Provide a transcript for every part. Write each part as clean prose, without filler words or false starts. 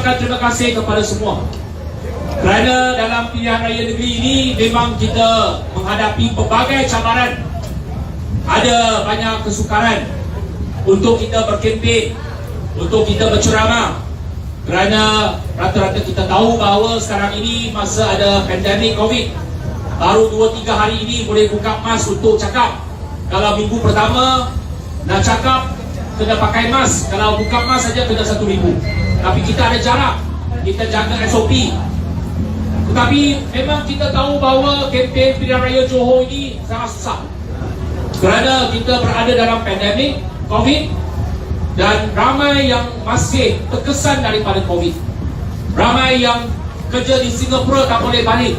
ucapkan terima kasih kepada semua, kerana dalam pilihan raya negeri ini memang kita menghadapi pelbagai cabaran. Ada banyak kesukaran untuk kita berkempen, untuk kita berceramah, kerana rata-rata kita tahu bahawa sekarang ini masa ada pandemik COVID. Baru 2-3 hari ini boleh buka mask untuk cakap. Kalau minggu pertama nak cakap kena pakai mask, kalau buka mask saja kena 1,000. Tapi kita ada jarak, kita jaga SOP. Tetapi memang kita tahu bahawa kempen pilihan raya Johor ini sangat susah, kerana kita berada dalam pandemik COVID dan ramai yang masih terkesan daripada COVID. Ramai yang kerja di Singapura tak boleh balik.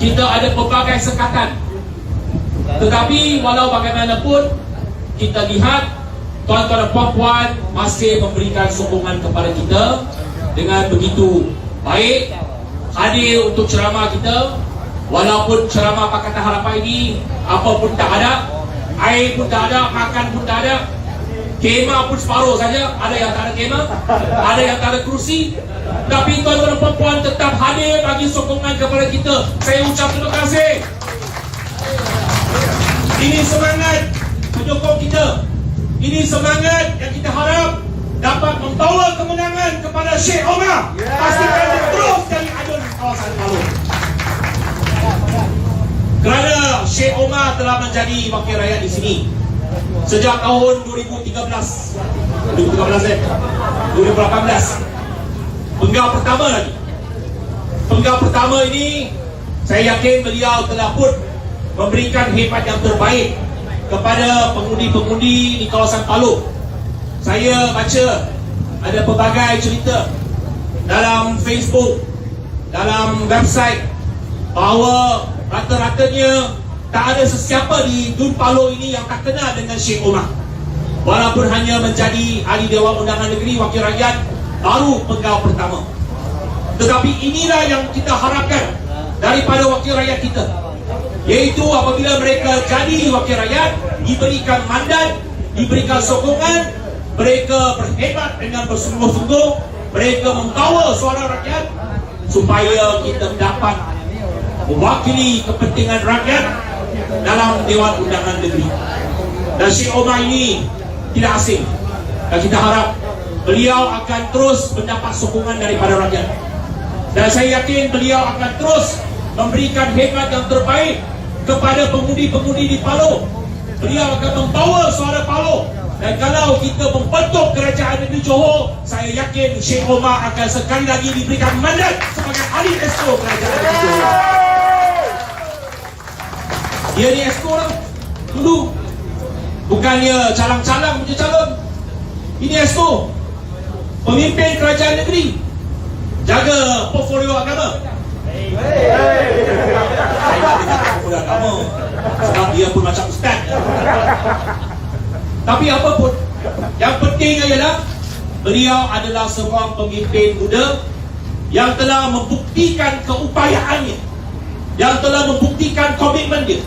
Kita ada pelbagai sekatan. Tetapi walau bagaimanapun, kita lihat tuan-tuan dan puan-puan masih memberikan sokongan kepada kita dengan begitu baik, hadir untuk ceramah kita. Walaupun ceramah Pakatan Harapan ini apa pun tak ada, air pun tak ada, makan pun tak ada, kemah pun separuh saja. Ada yang tak ada kemah, ada yang tak ada kerusi. Tapi tuan-tuan dan puan-puan tetap hadir bagi sokongan kepada kita. Saya ucap terima kasih. Ini semangat penyokong kita. Ini semangat yang kita harap dapat membawa kemenangan kepada Sheikh Omar. Pastikan dia terus jadi adun kawasan Palu. Kerana Sheikh Omar telah menjadi wakil rakyat di sini sejak tahun 2018. Penggal pertama lagi. Penggal pertama ini saya yakin beliau telah pun memberikan khidmat yang terbaik kepada pengundi-pengundi di kawasan Palu. Saya baca ada pelbagai cerita dalam Facebook, dalam website, bahawa rata-ratanya tak ada sesiapa di Dun Palu ini yang tak kenal dengan Sheikh Omar. Walaupun hanya menjadi ahli Dewan Undangan Negeri Wakil Rakyat baru penggal pertama. Tetapi inilah yang kita harapkan daripada wakil rakyat kita, iaitu apabila mereka jadi wakil rakyat, diberikan mandat, diberikan sokongan, mereka berhebat dengan bersungguh-sungguh, mereka membawa suara rakyat supaya kita dapat mewakili kepentingan rakyat dalam Dewan Undangan Negeri. Dan Sheikh Omar ini tidak asing, dan kita harap beliau akan terus mendapat sokongan daripada rakyat. Dan saya yakin beliau akan terus memberikan khidmat yang terbaik kepada pengundi-pengundi di Palu. Beliau akan membawa suara Palu. Dan kalau kita membentuk kerajaan negeri Johor, saya yakin Sheikh Omar akan sekali lagi diberikan mandat sebagai ahli esko kerajaan negeri Johor. Dia ni esko lah dulu, bukannya calang-calang punya calon. Ini esko, pemimpin kerajaan negeri, jaga portfolio agama. Saya tak dengar portfolio agama sebab dia pun macam ustaz. Tapi apapun, yang penting ialah beliau adalah seorang pemimpin muda yang telah membuktikan keupayaannya, yang telah membuktikan komitmen dia.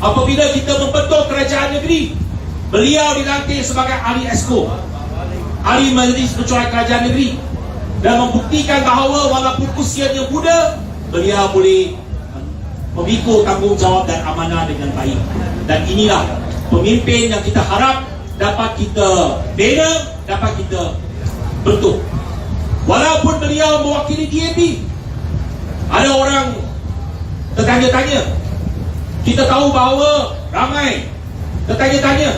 Apabila kita membentuk kerajaan negeri, beliau dilantik sebagai ahli esko, ahli majlis pensyarah kerajaan negeri, dan membuktikan bahawa walaupun usianya muda, beliau boleh memikul tanggungjawab dan amanah dengan baik. Dan inilah pemimpin yang kita harap dapat kita bina, dapat kita bentuk. Walaupun beliau mewakili DAP, ada orang tertanya-tanya. Kita tahu bahawa ramai tertanya-tanya.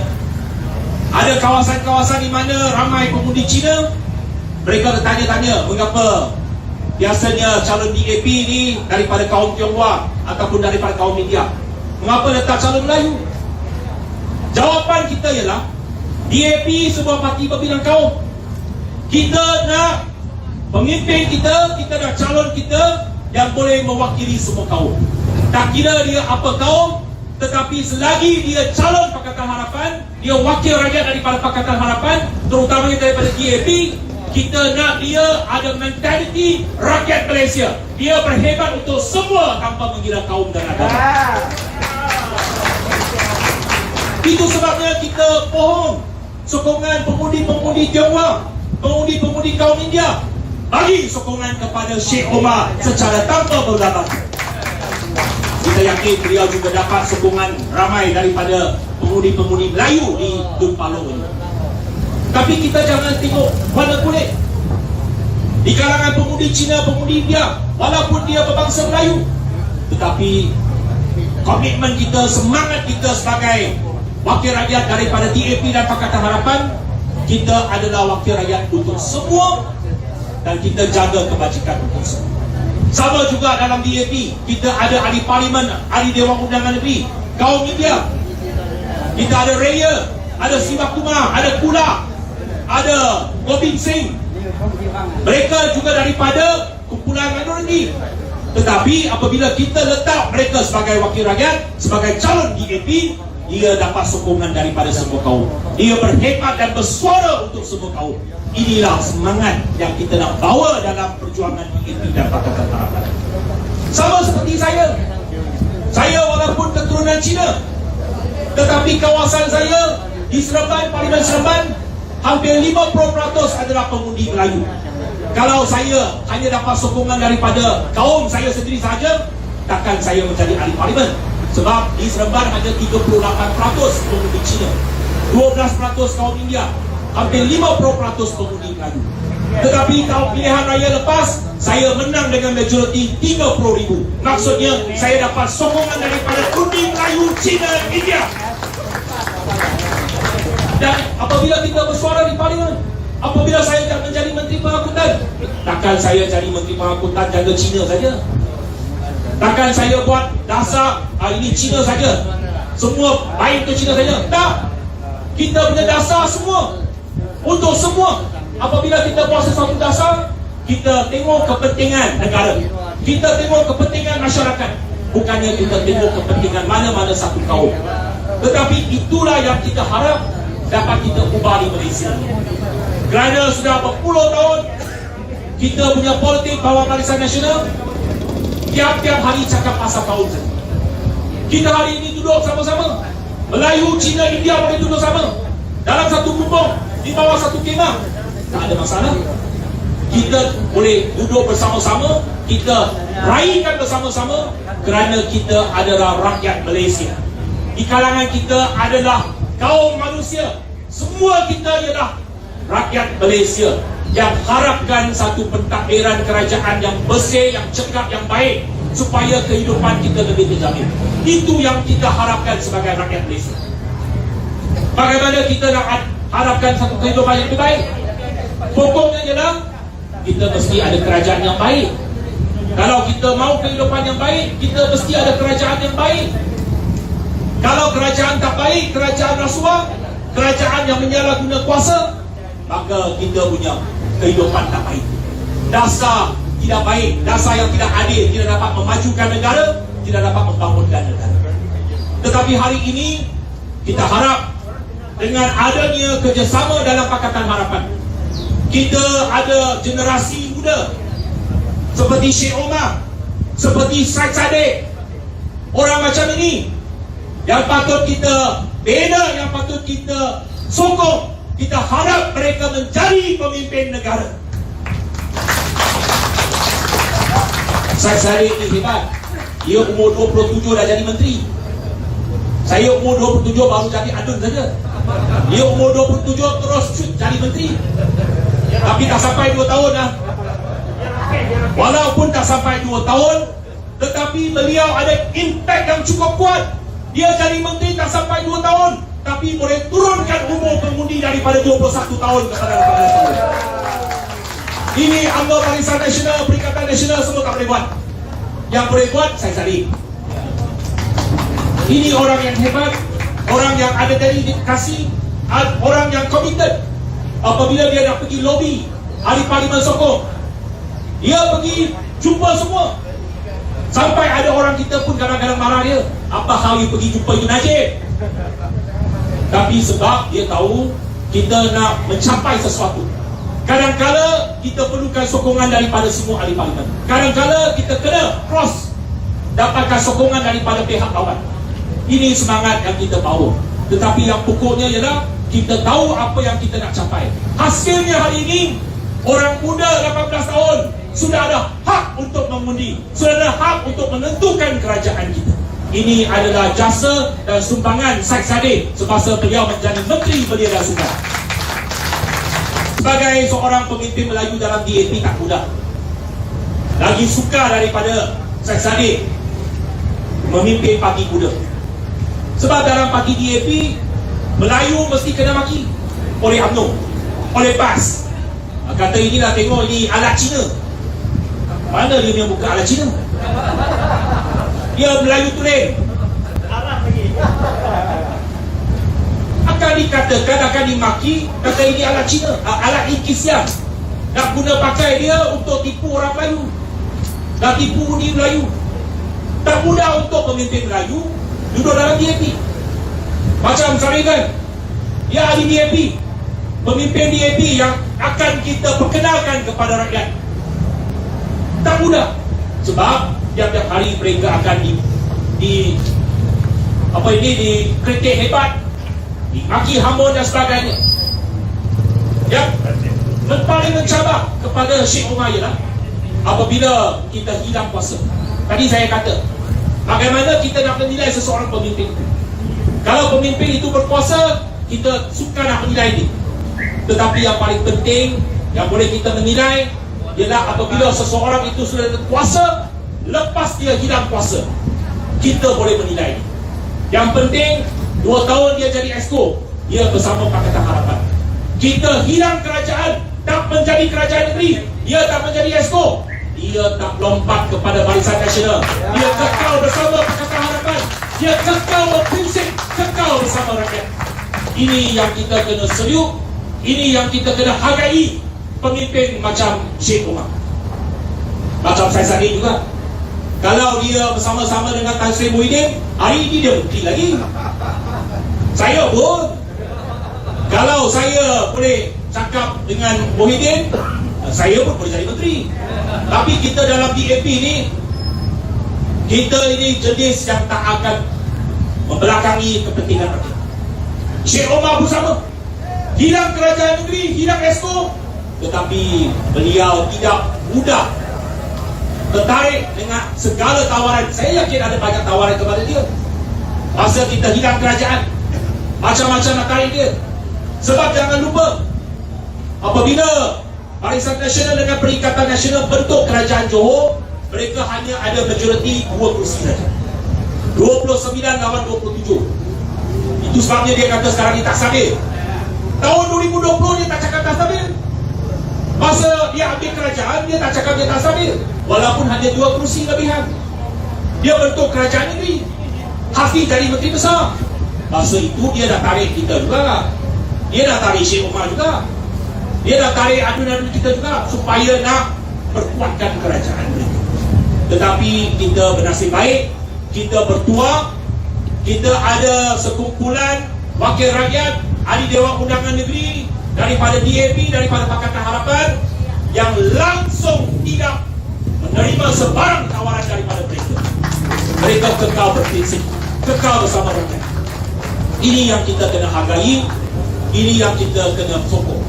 Ada kawasan-kawasan di mana ramai pengundi Cina. Mereka bertanya-tanya, mengapa biasanya calon DAP ni daripada kaum Tionghoa ataupun daripada kaum India, mengapa letak calon Melayu? Jawapan kita ialah DAP sebuah parti berbilang kaum. Kita nak pemimpin kita, kita nak calon kita yang boleh mewakili semua kaum. Tak kira dia apa kaum, tetapi selagi dia calon Pakatan Harapan, dia wakil rakyat daripada Pakatan Harapan, terutamanya daripada DAP, kita nak dia ada mentaliti rakyat Malaysia. Dia berhebat untuk semua tanpa mengira kaum dan agama. Itu sebabnya kita pohon sokongan pengundi-pengundi Tionghoa, pengundi-pengundi kaum India. bagi sokongan kepada Sheikh Omar secara tanpa berlabak. Kita yakin beliau juga dapat sokongan ramai daripada pengundi-pengundi Melayu di Dun Palong ini. Tapi kita jangan tengok warna kulit. Di kalangan pengundi Cina, pengundi India, walaupun dia berbangsa Melayu, tetapi komitmen kita, semangat kita sebagai wakil rakyat daripada DAP dan Pakatan Harapan, kita adalah wakil rakyat untuk semua dan kita jaga kebajikan untuk semua. Sama juga dalam DAP, kita ada ahli parlimen, ahli Dewan Undangan Negeri, kaum India. Kita ada Raya, ada Siva Kumar, ada Kula, ada Gobind Singh. Mereka juga daripada kumpulan minoriti. Tetapi apabila kita letak mereka sebagai wakil rakyat, sebagai calon DAP, dia dapat sokongan daripada semua kaum. Dia berhemat dan bersuara untuk semua kaum. Inilah semangat yang kita nak bawa dalam perjuangan DAP dan Pakatan Harapan. Sama seperti saya. Saya walaupun keturunan Cina, tetapi kawasan saya di Seremban, Parlimen Seremban, hampir 50% adalah pengundi Melayu. Kalau saya hanya dapat sokongan daripada kaum saya sendiri saja, takkan saya menjadi ahli parlimen. Sebab di Seremban hanya 38% pengundi Cina, 12% kaum India, hampir 50% pengundi Melayu. Tetapi kalau pilihan raya lepas, saya menang dengan majoriti 30,000. Maksudnya saya dapat sokongan daripada undi Melayu, Cina, India. Dan apabila kita bersuara di parlimen, apabila saya menjadi Menteri Pengangkutan, takkan saya jadi Menteri Pengangkutan jaga Cina saja. Takkan saya buat dasar ini Cina saja, semua baik untuk Cina saja. Tak, kita punya dasar semua untuk semua. Apabila kita buat sesuatu dasar, kita tengok kepentingan negara, kita tengok kepentingan masyarakat, bukannya kita tengok kepentingan mana-mana satu kaum. Tetapi itulah yang kita harap dapat kita ubah di Malaysia. Kerana sudah berpuluh tahun kita punya politik bawah Barisan Nasional, tiap-tiap hari cakap pasal kaum saja. Kita hari ini duduk sama-sama, Melayu, Cina, India boleh duduk sama dalam satu kumpul, di bawah satu kemah, tak ada masalah. Kita boleh duduk bersama-sama, kita raikan bersama-sama, kerana kita adalah rakyat Malaysia. Di kalangan kita adalah kaum manusia. Semua kita ialah rakyat Malaysia yang harapkan satu pentadbiran kerajaan yang bersih, yang cekap, yang baik, supaya kehidupan kita lebih terjamin. Itu yang kita harapkan sebagai rakyat Malaysia. Bagaimana kita nak harapkan satu kehidupan yang lebih baik? Pokoknya ialah kita mesti ada kerajaan yang baik. Kalau kita mau kehidupan yang baik, kita mesti ada kerajaan yang baik. Kalau kerajaan tak baik, kerajaan rasuah, kerajaan yang menyalahguna kuasa, maka kita punya kehidupan tak baik. Dasar tidak baik, dasar yang tidak adil, tidak dapat memajukan negara, tidak dapat membangunkan negara. Tetapi hari ini kita harap dengan adanya kerjasama dalam Pakatan Harapan, kita ada generasi muda seperti Sheikh Omar, seperti Syed Saddiq, orang macam ini yang patut kita bina, yang patut kita sokong. Kita harap mereka menjadi pemimpin negara. Syed Saddiq ini hebat. Dia umur 27 dah jadi menteri. Saya umur 27 baru jadi adun saja. Dia umur 27 terus jadi menteri. Tapi tak sampai 2 tahun dah. Walaupun tak sampai 2 tahun, tetapi beliau ada impact yang cukup kuat. Dia jadi menteri tak sampai 2 tahun, tapi boleh turunkan umur pengundi daripada 21 tahun kepada 18 tahun. Ini UMNO, Barisan Nasional, Perikatan Nasional semua tak boleh buat. Yang boleh buat Syed Saddiq. Ini orang yang hebat, orang yang ada dedikasi, orang yang komited. Apabila dia nak pergi lobby ahli parlimen sokong, dia pergi jumpa semua. Sampai ada orang kita pun kadang-kadang marah dia, apa hal you pergi jumpa you Najib? Tapi sebab dia tahu kita nak mencapai sesuatu. Kadang-kala kita perlukan sokongan daripada semua ahli parlimen. Kadang-kala kita kena cross, dapatkan sokongan daripada pihak lawan. Ini semangat yang kita bawa. Tetapi yang pokoknya ialah kita tahu apa yang kita nak capai. Hasilnya hari ini Orang muda 18 tahun sudah ada hak untuk mengundi, sudah ada hak untuk menentukan kerajaan kita. Ini adalah jasa dan sumbangan Syed Saddiq semasa beliau menjadi Menteri Belia dan Sukan. Sebagai seorang pemimpin Melayu dalam DAP tak mudah. Lagi suka daripada Syed Saddiq memimpin parti muda. Sebab dalam parti DAP, Melayu mesti kena maki oleh UMNO, oleh PAS. Kata inilah, tengok ini alat Cina. Mana dia yang buka alat Cina? Dia Melayu tulen. Akan dikatakan, akan dimaki, kata ini alat Cina, alat Inkisiam. Nak guna pakai dia untuk tipu orang Melayu, nak tipu undi Melayu. Tak mudah untuk pemimpin Melayu duduk dalam DAP. Macam Saringan, dia ahli DAP, pemimpin DAP yang akan kita perkenalkan kepada rakyat. Tak mudah. Sebab tiap-tiap hari mereka akan dikritik hebat, dimaki hamun dan sebagainya. Yang paling mencabar kepada Sheikh Omar ialah apabila kita hilang kuasa. Tadi saya kata, bagaimana kita nak menilai seseorang pemimpin? Kalau pemimpin itu berkuasa, kita suka nak menilai dia. Tetapi yang paling penting yang boleh kita menilai ialah apabila seseorang itu sudah berkuasa, lepas dia hilang kuasa, kita boleh menilai. Yang penting 2 tahun dia jadi Exco, dia bersama Pakatan Harapan. Kita hilang kerajaan, tak menjadi kerajaan negeri, dia tak menjadi Exco, dia tak lompat kepada Barisan Nasional, dia kekal bersama Pakatan Harapan, dia kekal berprinsip, kekal bersama rakyat. Ini yang kita kena serius, ini yang kita kena hargai pemimpin macam Sheikh Omar, macam Syed Saddiq juga. Kalau dia bersama-sama dengan Tan Sri Muhyiddin, hari ini dia menteri lagi. Saya pun, kalau saya boleh cakap dengan Muhyiddin, saya pun boleh jadi menteri. Tapi kita dalam DAP ni, kita ini jenis yang tak akan membelakangi kepentingan rakyat. Sheikh Omar pun sama, hilang kerajaan negeri, hilang Exco, tetapi beliau tidak mudah tertarik dengan segala tawaran. Saya yakin ada banyak tawaran kepada dia. Masa kita hilang kerajaan, macam-macam nak tarik dia. Sebab jangan lupa, apabila Barisan Nasional dengan Perikatan Nasional bentuk kerajaan Johor, mereka hanya ada majoriti 2 kursi saja, 29 lawan 27. Itu sebabnya dia kata sekarang ni tak stabil. Tahun 2020 dia tak cakap tak stabil. Masa dia ambil kerajaan, dia tak cakap dia tak stabil. Walaupun hanya 2 kursi lebihan, dia bentuk kerajaan negeri. Hafiz jadi menteri besar. Masa itu dia dah tarik kita juga, dia dah tarik Sheikh Omar juga, dia dah tarik adun-adun kita juga, supaya nak perkuatkan kerajaan negeri. Tetapi kita bernasib baik, kita bertuah, kita ada sekumpulan wakil rakyat, ahli Dewan Undangan Negeri, daripada DAP, daripada Pakatan Harapan, yang langsung tidak menerima sebarang tawaran daripada mereka. Mereka kekal berprinsip, kekal bersama rakyat. Ini yang kita kena hargai, ini yang kita kena sokong,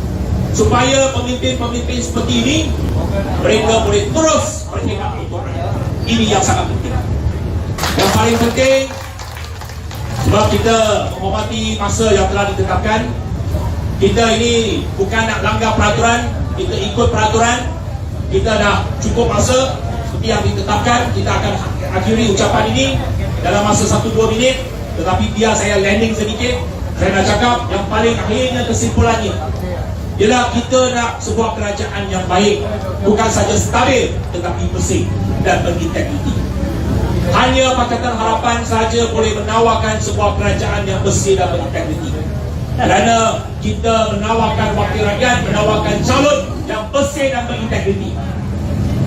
supaya pemimpin-pemimpin seperti ini mereka boleh terus bercakap untuk rakyat. Ini yang sangat penting. Yang paling penting, sebab kita menghormati masa yang telah ditetapkan, kita ini bukan nak langgar peraturan, kita ikut peraturan. Kita dah cukup masa seperti yang ditetapkan. Kita akan akhiri ucapan ini dalam masa 1-2 minit. Tetapi biar saya landing sedikit, saya nak cakap yang paling akhirnya, kesimpulannya ialah kita nak sebuah kerajaan yang baik, bukan saja stabil tetapi bersih dan berintegriti. Hanya Pakatan Harapan saja boleh menawarkan sebuah kerajaan yang bersih dan berintegriti. Kerana kita menawarkan wakil rakyat, menawarkan calon yang bersih dan berintegriti.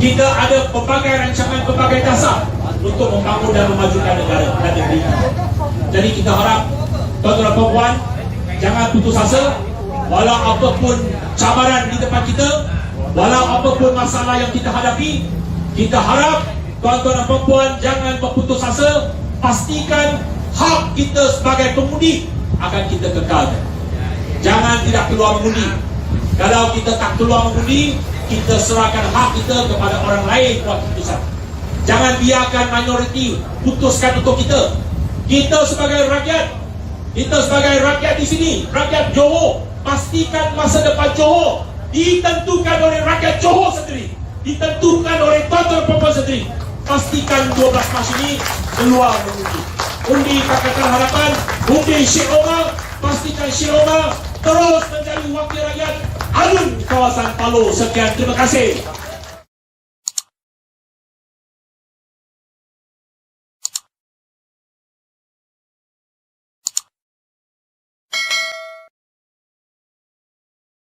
Kita ada pelbagai rancangan, pelbagai dasar untuk membangun dan memajukan negara dan negeri. Jadi kita harap tuan-tuan dan puan, jangan putus asa. Walau apapun cabaran di depan kita, walau apapun masalah yang kita hadapi, kita harap tuan-tuan dan puan jangan berputus asa. Pastikan hak kita sebagai pengundi akan kita kekalkan. Jangan tidak keluar mengundi. Kalau kita tak keluar mengundi, kita serahkan hak kita kepada orang lain buat keputusan. Jangan biarkan minoriti putuskan untuk kita. Kita sebagai rakyat di sini, rakyat Johor, pastikan masa depan Johor ditentukan oleh rakyat Johor sendiri, ditentukan oleh tuan-tuan perempuan sendiri. Pastikan 12 Mac ini keluar mengundi. Undi Pakatan Harapan, undi Syed Omar, pastikan Syed Omar terus menjadi wakil rakyat alun kawasan Palu. Sekian, terima kasih.